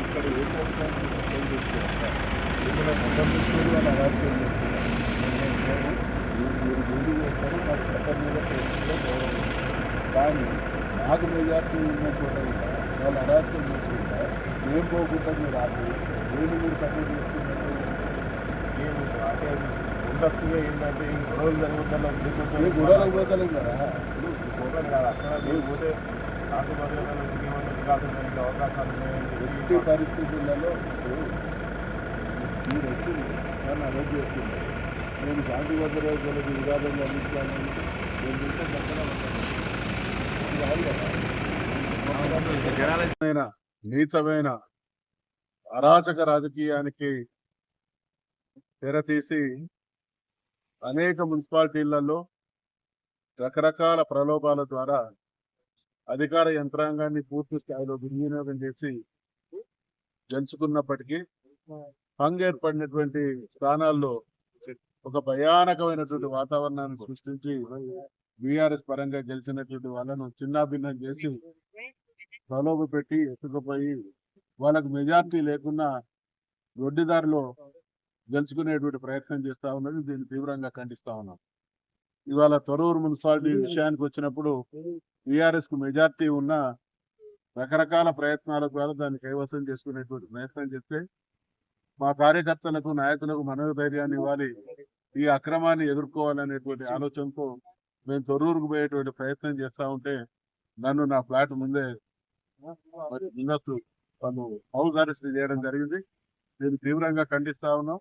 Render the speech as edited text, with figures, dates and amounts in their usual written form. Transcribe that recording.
ఇక్కడ ఏ ప్రభుత్వాన్ని అర్థం చేసుకోవాలి. ఏదైనా సంబంధించిన వాళ్ళు అరాజకం చేస్తున్నారు. మీరు ముందు చేస్తారు, నాకు చట్టం మీద ప్రభుత్వంలో గౌరవం ఉంది. కానీ నాకు మెజార్టీ ఉన్న చోట కూడా వాళ్ళు అరాజకం చేసుకుంటా ఏం పోకుండా మీరు ఆపి నేను మీరు సపోర్ట్ చేసుకున్నట్టు అంటే ముందస్తుగా ఏంటంటే ఈ గొడవలు జరుగుతున్న ఏ గొడవలు పోతలేం కదా. గొడవలు కాదు, అక్కడ మీరు పోతే శాంతి భద్రతలు ఇంకేమన్నా వికాసం జరిగే అవకాశాలు ఉన్నాయంటే ఎట్టి పరిస్థితులలో మీరు వచ్చి నన్ను అరెస్ట్ చేస్తున్నారు. నేను శాంతి భద్రతలకు వివాదం కలిగించాలని నేను ఇంట్లో పక్కన నీచమైన అరాచక రాజకీయానికి తెరతీసి అనేక మున్సిపాలిటీలలో రకరకాల ప్రలోభాల ద్వారా అధికార యంత్రాంగాన్ని పూర్తి స్థాయిలో దుర్వినియోగం చేసి గెలుచుకున్నప్పటికీ ఏర్పడినటువంటి స్థానాల్లో ఒక భయానకమైనటువంటి వాతావరణాన్ని సృష్టించి బీఆర్ఎస్ పరంగా గెలిచినటువంటి వాళ్ళను చిన్నాభిన్నం చేసి ప్రలోభ పెట్టి ఎత్తుకుపోయి వాళ్ళకు మెజార్టీ లేకున్నా దొడ్డిదారిలో గెలుచుకునేటువంటి ప్రయత్నం చేస్తా ఉన్నది. దీన్ని తీవ్రంగా ఖండిస్తా ఉన్నాం. ఇవాళ తొర్రూరు మున్సిపాలిటీ విషయానికి వచ్చినప్పుడు బీఆర్ఎస్ కు మెజార్టీ ఉన్న రకరకాల ప్రయత్నాల ద్వారా దాన్ని కైవసం చేసుకునేటువంటి ప్రయత్నం చేస్తే మా కార్యకర్తలకు నాయకులకు మనోధైర్యాన్ని ఇవ్వాలి, ఈ అక్రమాన్ని ఎదుర్కోవాలనేటువంటి ఆలోచనతో మేము తొర్రూరుకు పోయేటువంటి ప్రయత్నం చేస్తా ఉంటే నన్ను నా ఫ్లాట్ ముందే ముందస్తు వాళ్ళు హౌస్ అరెస్ట్ చేయడం జరిగింది. దీన్ని తీవ్రంగా ఖండిస్తా ఉన్నాం.